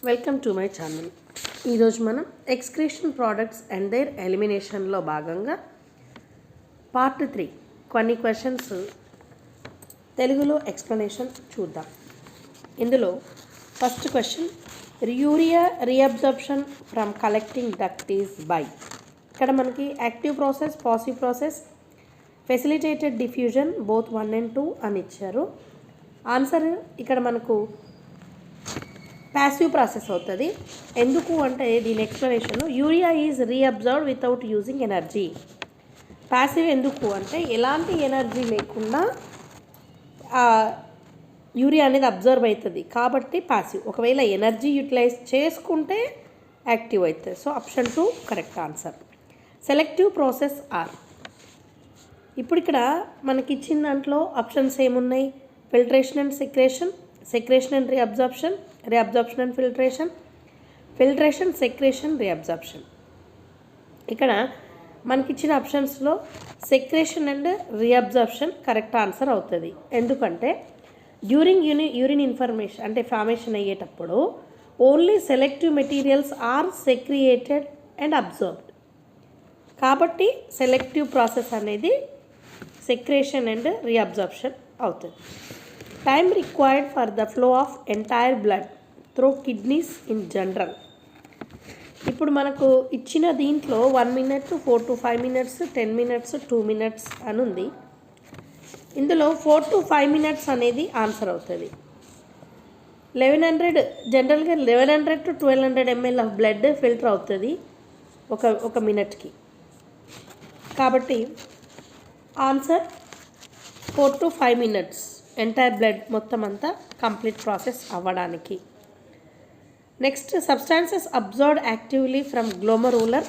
Welcome to my channel. ఈరోజు మనం excretion products and their ఎలిమినేషన్లో భాగంగా పార్ట్ 3 కొన్ని క్వశ్చన్స్ తెలుగులో ఎక్స్ప్లెనేషన్ చూద్దాం. ఇందులో first question, urea reabsorption from collecting duct is by. ఇక్కడ మనకి active process, passive process, facilitated diffusion both 1 and 2 అని ఇచ్చారు. ఆన్సర్ ఇక్కడ మనకు ప్యాసివ్ ప్రాసెస్ అవుతుంది. ఎందుకు అంటే దీని explanation, urea is reabsorbed without using energy. Passive ఎందుకు అంటే ఎలాంటి ఎనర్జీ లేకుండా యూరియా అనేది అబ్జర్వ్ అవుతుంది కాబట్టి ప్యాసివ్. ఒకవేళ ఎనర్జీ యూటిలైజ్ చేసుకుంటే యాక్టివ్ అవుతుంది. So option 2 correct answer. Selective process are. ఇప్పుడు ఇక్కడ మనకి ఇచ్చిన దాంట్లో ఆప్షన్స్ ఏమున్నాయి? Filtration and secretion, secretion and reabsorption, reabsorption and filtration, filtration, secretion, reabsorption. ఇక్కడ మనకిచ్చిన ఆప్షన్స్లో secretion and reabsorption correct answer అవుతుంది. ఎందుకంటే డ్యూరింగ్ యూరిన్ ఇన్ఫర్మేషన్ అంటే ఫార్మేషన్ అయ్యేటప్పుడు only selective materials are secreted and absorbed. కాబట్టి సెలెక్టివ్ ప్రాసెస్ అనేది సెక్రేషన్ అండ్ రీఅబ్జర్ప్షన్ అవుతుంది. Time required for the flow of entire blood through kidneys in general. ఇప్పుడు మనకు ఇచ్చిన దీంట్లో 1 minute, 4 to 5 minutes, 10 minutes, 2 minutes అని ఉంది. ఇందులో 4 to 5 minutes అనేది ఆన్సర్ అవుతుంది. 1100 జనరల్గా 1100 to 1200 ml of blood filter అవుతుంది ఒక మినిట్కి. కాబట్టి answer 4 to 5 minutes entire blood మొత్తం అంతా కంప్లీట్ ప్రాసెస్ అవ్వడానికి. Next, substances absorbed actively from glomerular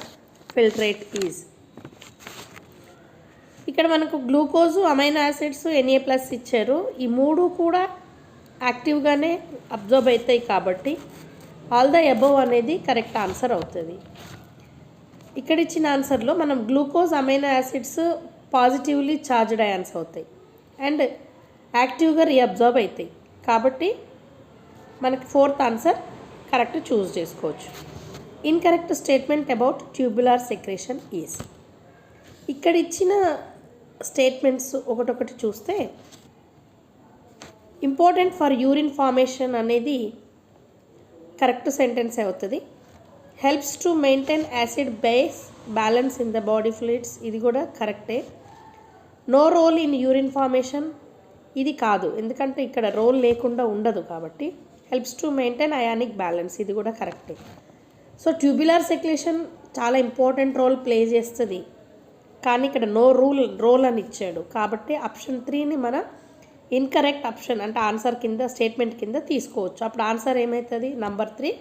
filtrate is. ఇక్కడ మనకు గ్లూకోజు, అమైనో యాసిడ్స్, Na+ ఇచ్చారు. ఈ 3 కూడా యాక్టివ్గానే అబ్జర్వ్ అవుతాయి కాబట్టి ఆల్ ద అబవ్ అనేది కరెక్ట్ ఆన్సర్ అవుతుంది. ఇక్కడ ఇచ్చిన ఆన్సర్లో మనం glucose, amino acids positively charged ions అవుతాయి అండ్ యాక్టివ్గా రీఅబ్జర్వ్ అవుతాయి కాబట్టి మనకి 4th ఆన్సర్ కరెక్ట్ చూస్ చేసుకోవచ్చు. Incorrect statement about tubular secretion is. ఇక్కడ ఇచ్చిన స్టేట్మెంట్స్ ఒకటొకటి చూస్తే ఇంపార్టెంట్ ఫర్ యూరిన్ ఫార్మేషన్ అనేది కరెక్ట్ సెంటెన్స్ అవుతుంది. Helps to maintain acid base balance in the body fluids, ఇది కూడా కరెక్టే. No role in urine formation, ఇది కాదు ఎందుకంటే ఇక్కడ రోల్ లేకుండా ఉండదు కాబట్టి. Helps to maintain ionic balance, ఇది కూడా కరెక్టే. సో ట్యూబులర్ సెక్రేషన్ చాలా ఇంపార్టెంట్ రోల్ ప్లే చేస్తుంది కానీ ఇక్కడ నో రోల్ అని ఇచ్చాడు కాబట్టి ఆప్షన్ 3ని మనం ఇన్కరెక్ట్ ఆప్షన్ అంటే ఆన్సర్ కింద, స్టేట్మెంట్ కింద తీసుకోవచ్చు. అప్పుడు ఆన్సర్ ఏమవుతుంది? నంబర్ 3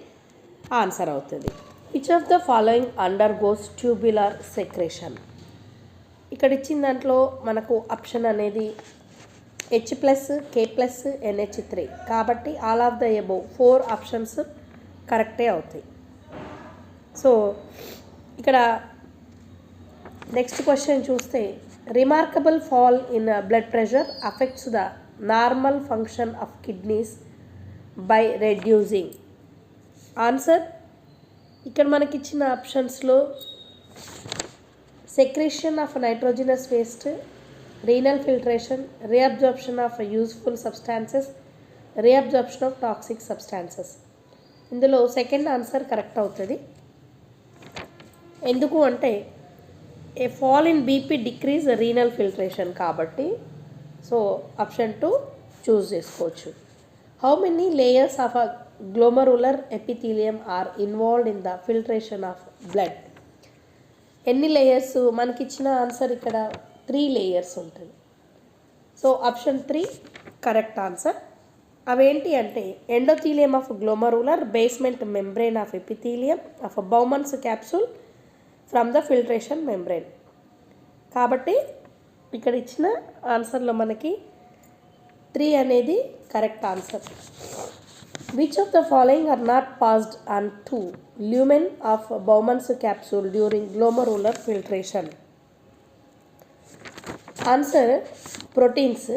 ఆన్సర్ అవుతుంది. Which of the following under goes tubular secretion. ఇక్కడ ఇచ్చిన దాంట్లో మనకు ఆప్షన్ అనేది H+, K+, NH3 కాబట్టి all of the above 4 options కరెక్టే అవుతాయి. సో ఇక్కడ నెక్స్ట్ క్వశ్చన్ చూస్తే, remarkable fall in blood pressure affects the normal function of kidneys by reducing. Answer ఇక్కడ మనకి ఇచ్చిన ఆప్షన్స్లో secretion of nitrogenous waste, renal filtration, reabsorption of useful substances, reabsorption of toxic substances. ఇందులో second answer correct అవుతుంది. ఎందుకు అంటే a fall in BP decrease renal filtration కాబట్టి so option 2 choose చేసుకోవచ్చు. How many layers of a glomerular epithelium are involved in the filtration of blood. ఎన్ని layers? మనకి ఇచ్చిన answer ఇక్కడ 3 లేయర్స్ ఉంటుంది. So option 3 correct answer. అవేంటి అంటే endothelium of glomerular, basement membrane of epithelium of Bowman's capsule from the filtration membrane. కాబట్టి ఇక్కడ ఇచ్చిన ఆన్సర్లో మనకి 3 అనేది correct answer. Which of the following are not passed on to lumen of Bowman's capsule during glomerular filtration. Answer proteins.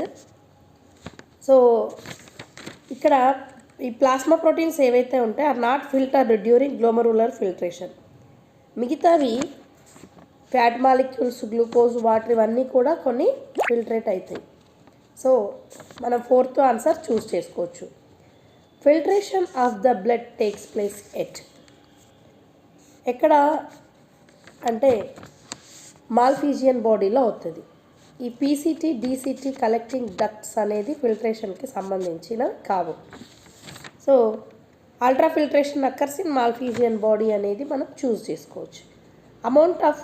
So ఇక్కడ ఈ plasma proteins ఏవైతే ఉంటాయో are not filtered during glomerular filtration. మిగతావి ఫ్యాట్ మాలిక్యూల్స్, గ్లూకోజ్, వాటర్ ఇవన్నీ కూడా కొన్ని filtrate అవుతాయి. So మనం ఫోర్త్ ఆన్సర్ చూస్ చేసుకోవచ్చు. Filtration of the blood takes place ఎక్కడ అంటే మాల్ఫీజియన్ బాడీలో అవుతుంది. ఈ పీసీటీ, డీసీటీ కలెక్టింగ్ డక్ట్స్ అనేది ఫిల్ట్రేషన్కి సంబంధించిన కావు. So ultra filtration occurs in Malpighian body అనేది మనం చూస్ చేసుకోవచ్చు. Amount of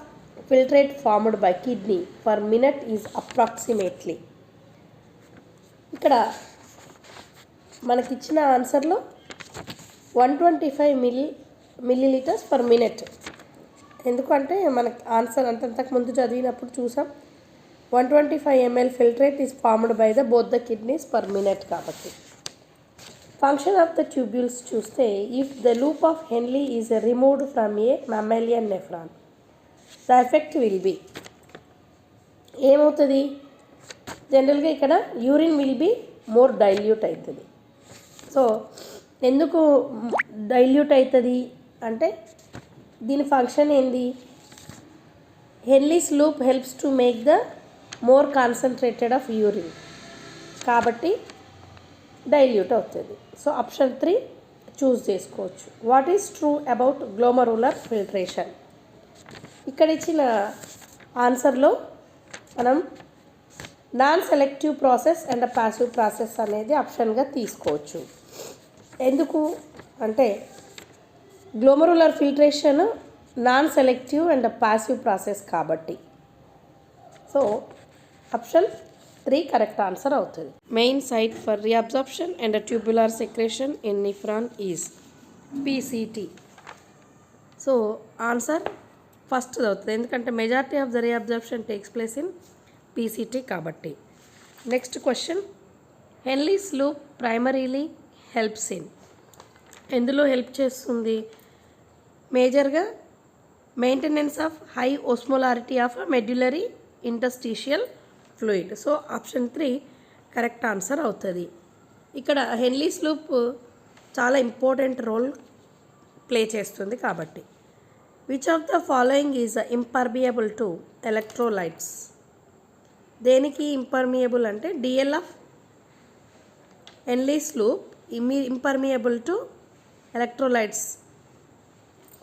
filtrate formed by kidney per minute is approximately. ఇక్కడ మనకిచ్చిన ఆన్సర్లో 125 మిల్లీలీటర్స్ పర్ మినిట్. ఎందుకంటే మనకు ఆన్సర్ అంతకు ముందు చదివినప్పుడు చూసాం 125 ml filtrate is formed by the both the kidneys per minute కాబట్టి. ఫంక్షన్ ఆఫ్ ద ట్యూబ్యూల్స్ చూస్తే if the loop of Henle is removed from a mammalian nephron the effect will be. ఏమవుతుంది జనరల్గా ఇక్కడ urine will be more dilute అవుతుంది. So ఎందుకు dilute అవుతుంది అంటే దీని ఫంక్షన్ ఏంది, Henle's loop helps to make the more concentrated of urine కాబట్టి డైల్యూట్ అవుతుంది. సో ఆప్షన్ 3 చూస్ చేసుకోవచ్చు. What is true about glomerular filtration? ఇక్కడ ఇచ్చిన ఆన్సర్లో మనం non selective process and passive process అనేది ఆప్షన్గా తీసుకోవచ్చు. ఎందుకు అంటే glomerular filtration non selective and passive process కాబట్టి. సో ఆప్షన్ 3 కరెక్ట్ ఆన్సర్ అవుతుంది. Main site for reabsorption and tubular secretion in nephron is PCT. So answer first అవుతుంది ఎందుకంటే majority of the reabsorption takes place in PCT కాబట్టి. Next question, Henle's loop primarily helps in. ఎందులో help చేస్తుంది? మేజర్గా maintenance of high osmolarity of medullary interstitial fluid. So option 3 correct answer అవుతుంది. ఇక్కడ Henle's loop చాలా important role play చేస్తుంది కాబట్టి. Which of the following is impermeable to electrolytes? దేనికి impermeable అంటే DL of Henle's loop impermeable to electrolytes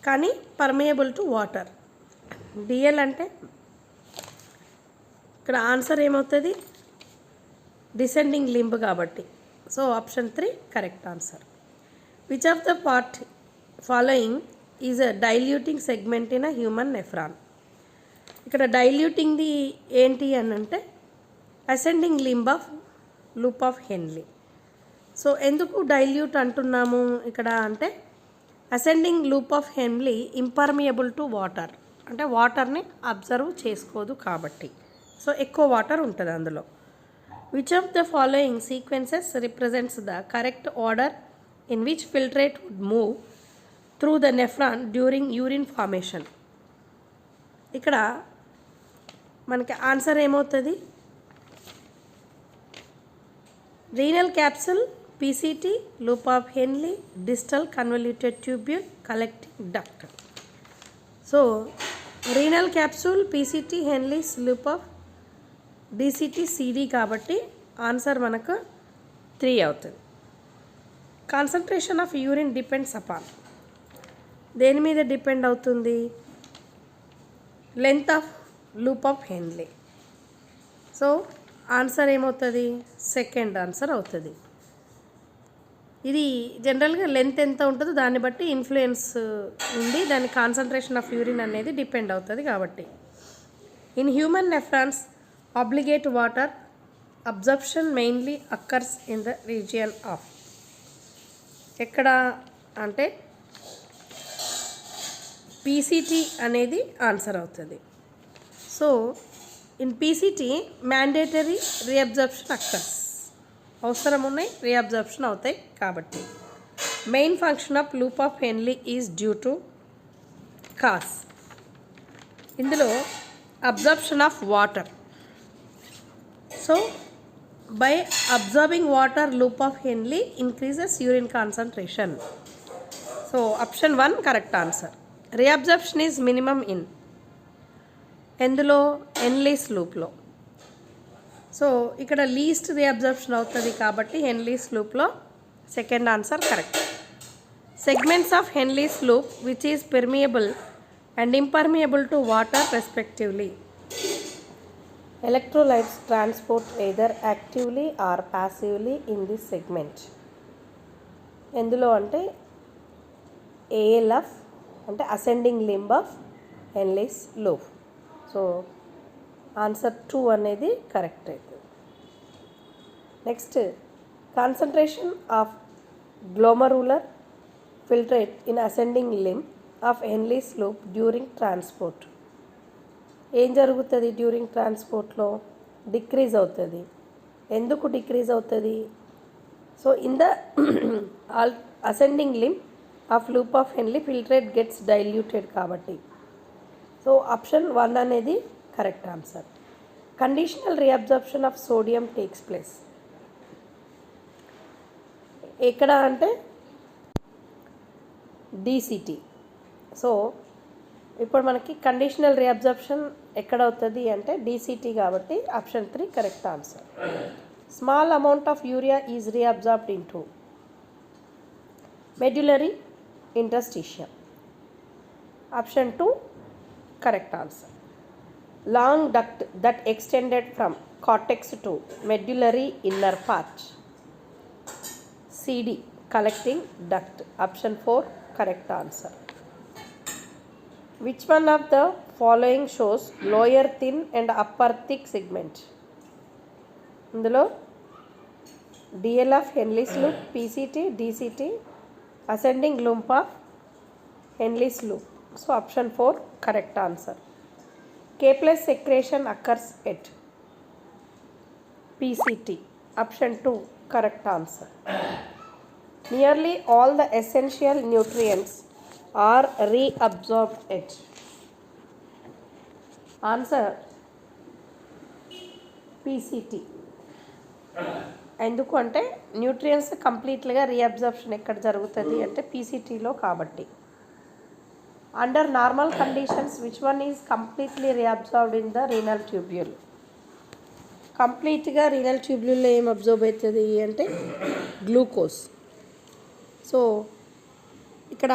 కానీ permeable to water. DL అంటే ఇక్కడ ఆన్సర్ ఏమవుతుంది, డిసెండింగ్ లింబ్ కాబట్టి. So option 3 correct answer. Which of the part following is a diluting segment in a human nephron? ఇక్కడ డైల్యూటింగ్ది ఏంటి అని అంటే ascending limb of loop of Henle. So ఎందుకు dilute అంటున్నాము ఇక్కడ అంటే ascending loop of హెన్లీ impermeable to water అంటే వాటర్ని అబ్జర్వ్ చేసుకోదు కాబట్టి. సో ఎక్కువ వాటర్ ఉంటుంది అందులో. Which of the following sequences represents the correct order in which filtrate would move through the nephron during urine formation? ఇక్కడ మనకి ఆన్సర్ ఏమవుతుంది, renal capsule, PCT, loop of Henle, distal convoluted tubule, collecting duct. So renal capsule, PCT, Henle's loop of DCT, CD కాబట్టి answer మనకు 3 అవుతుంది. Concentration of urine depends upon. దేని మీద depend అవుతుంది? Length of loop of Henle. So answer ఏమవుతుంది, second answer అవుతుంది. ఇది జనరల్గా లెంత్ ఎంత ఉంటుందో దాన్ని బట్టి ఇన్ఫ్లుయెన్స్ ఉండి దాని కాన్సన్ట్రేషన్ ఆఫ్ యూరిన్ అనేది డిపెండ్ అవుతుంది కాబట్టి. In human nephrons obligate water absorption mainly occurs in the region of. ఎక్కడ అంటే పీసీటీ అనేది ఆన్సర్ అవుతుంది. So in PCT mandatory reabsorption occurs, అవసరం ఉన్నాయి రీఅబ్జర్ప్షన్ అవుతాయి కాబట్టి. Main function of loop of Henle is due to cause. ఇందులో absorption of water. So By absorbing water, loop of Henle increases urine concentration. So option 1 correct answer. Reabsorption is minimum in ఎందులో హెన్లీస్ లూప్లో. So ఇక్కడ least రీఅబ్జర్ప్షన్ అవుతుంది కాబట్టి Henle's లూప్లో second answer correct. Segments of Henle's loop which is permeable and impermeable to water respectively. Electrolytes transport either actively or passively in this segment. ఎందులో అంటే ALF అంటే ascending limb of Henle's loop. So answer 2 అనేది correct అవుతుంది. Next concentration of glomerular filtrate in ascending limb of Henle's loop during transport. ఏం జరుగుతుంది during ట్రాన్స్పోర్ట్లో? Decrease అవుతుంది. ఎందుకు డిక్రీజ్ అవుతుంది? So in the ascending limb of loop of Henle filtrate gets diluted కాబట్టి. So option 1 అనేది correct answer. Conditional reabsorption of sodium takes place ఎక్కడ అంటే DCT. సో ఇప్పుడు మనకి కండిషనల్ రీఅబ్జర్ప్షన్ ఎక్కడ అవుతుంది అంటే DCT కాబట్టి option 3 correct answer. Small amount of urea is reabsorbed into medullary interstitium. Option 2 correct answer. Long duct that extended from cortex to medullary inner part. CD collecting duct. Option 4 correct answer. Which one of the following shows lower thin and upper thick segment? ఇందులో DLF Henle's loop, PCT, DCT, ascending loop of Henle's loop. So option 4 correct answer. K plus secretion occurs at PCT. Option 2 correct answer. Nearly all the essential nutrients are reabsorbed at. Answer PCT. ఎందుకు అంటే nutrients కంప్లీట్గా రీఅబ్జర్ప్షన్ ఎక్కడ జరుగుతుంది అంటే PCTలో కాబట్టి. Under normal conditions which one is completely reabsorbed in the renal tubule. కంప్లీట్గా renal ట్యూబ్యూల్లో ఏం అబ్జర్వ్ అవుతుంది అంటే గ్లూకోజ్. సో ఇక్కడ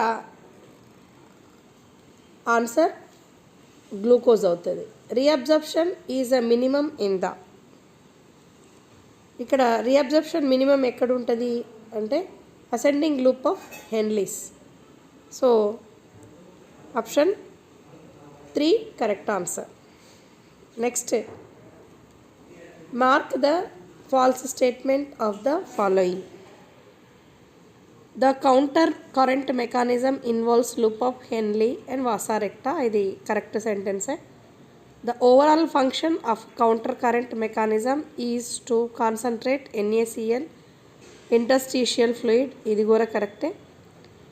ఆన్సర్ గ్లూకోజ్ అవుతుంది. Reabsorption is a minimum in the. ఇక్కడ రీఅబ్జర్ప్షన్ మినిమం ఎక్కడ ఉంటుంది అంటే ascending loop of Henle's. So option 3 correct answer. Next mark the false statement of the following. The counter current mechanism involves loop of Henle and vasa recta. ఇది correct సెంటెన్సే. The overall function of counter current mechanism is to concentrate NaCl interstitial fluid. ఇది కూడా కరెక్టే.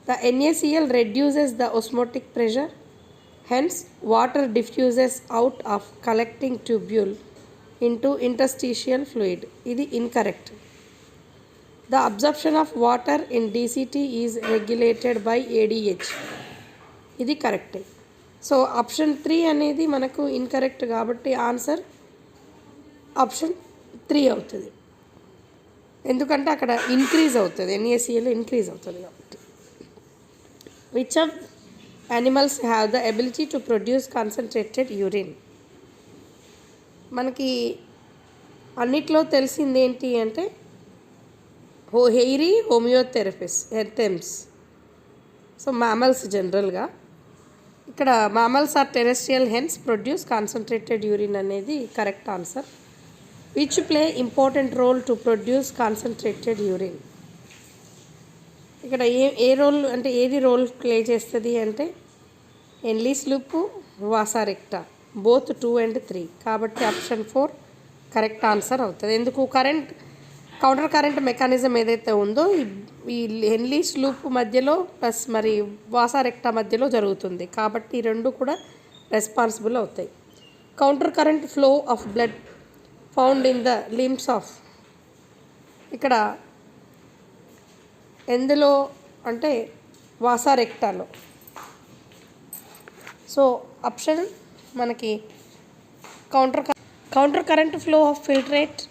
The NaCl reduces the osmotic pressure. Hence water diffuses out of collecting tubule into interstitial fluid. ఇది incorrect. The absorption of water in DCT is regulated by ADH. ఇది కరెక్టే. So option 3 అనేది మనకు incorrect కాబట్టి answer option 3 అవుతుంది. ఎందుకంటే అక్కడ increase అవుతుంది, NaCl ఇంక్రీజ్ అవుతుంది కాబట్టి. Which of animals have the ability to produce concentrated urine. మనకి అన్నిట్లో తెలిసింది ఏంటి అంటే హెయిరీ హోమియోథెరపిస్. సో మ్యామల్స్ జనరల్గా. ఇక్కడ mammals are terrestrial hence produce concentrated urine అనేది correct answer. Which play important role to produce concentrated urine. ఇక్కడ ఏ రోల్ అంటే ఏది రోల్ ప్లే చేస్తుంది అంటే Henle's loop, vasa recta, both 2 and 3 కాబట్టి ఆప్షన్ 4 కరెక్ట్ ఆన్సర్ అవుతుంది. ఎందుకు కౌంటర్ కరెంట్ మెకానిజం ఏదైతే ఉందో ఈ హెన్లీస్ లూప్ మధ్యలో ప్లస్ మరి వాసా రెక్టా మధ్యలో జరుగుతుంది కాబట్టి ఈ రెండు కూడా రెస్పాన్సిబుల్ అవుతాయి. Counter current flow of blood found in the limbs of ఇక్కడ ఎందులో అంటే వాసా రెక్టాలో. సో ఆప్షన్ మనకి counter current flow of filtrate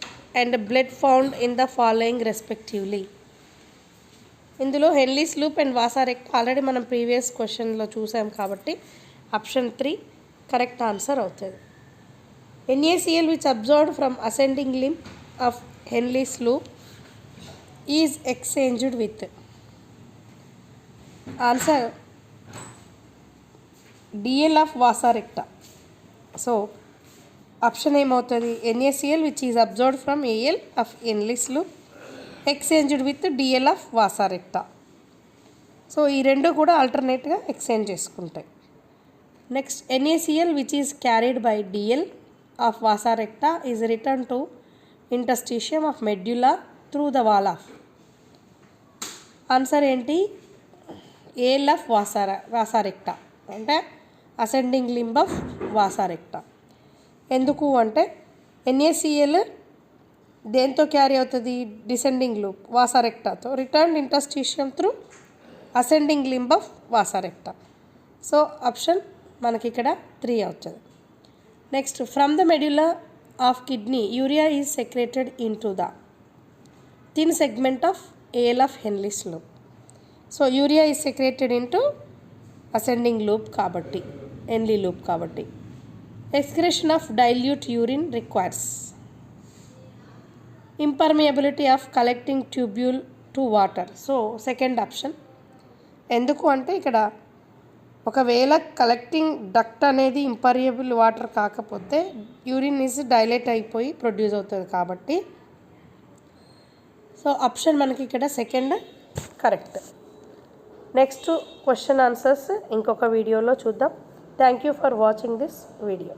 and blood found in the following respectively. ఇందులో హెన్లీస్ లూప్ అండ్ వాసా రెక్టా ఆల్రెడీ మనం ప్రీవియస్ క్వశ్చన్లో చూసాం కాబట్టి ఆప్షన్ 3 కరెక్ట్ ఆన్సర్ అవుతుంది. NaCl which absorbed from ascending limb of Henle's loop is exchanged with. Answer DL of vasa recta. So option ఏమవుతుంది? NaCl which is absorbed from Al of Henle's loop exchanged with DL of vasa recta. So ఈ రెండు కూడా ఆల్టర్నేట్గా exchange చేసుకుంటాయి. Next NaCl which is carried by DL of vasa recta is returned to interstitium of medulla through the wall of. ఆన్సర్ ఏంటి? AL of vasa recta అంటే ascending limb of vasa recta. ఎందుకు అంటే NaCl దేంతో carry అవుతుంది? Descending loop vasa రెక్టాతో return interstitium through ascending limb of vasa recta. So option మనకి ఇక్కడ 3 అవుతుంది. Next from the medulla of kidney urea is secreted in to the thin segment of AL of Henle's loop. So urea is secreted in to ascending loop కాబట్టి Henle loop కాబట్టి. Excretion of dilute urine requires impermeability of collecting tubule to water. So second option. ఎందుకు అంటే ఇక్కడ ఒకవేళ collecting duct అనేది impermeable water కాకపోతే urine is dilate అయిపోయి produce అవుతుంది కాబట్టి. సో ఆప్షన్ మనకి ఇక్కడ second correct. Next question answers ఇంకొక వీడియోలో చూద్దాం. Thank you for watching this video.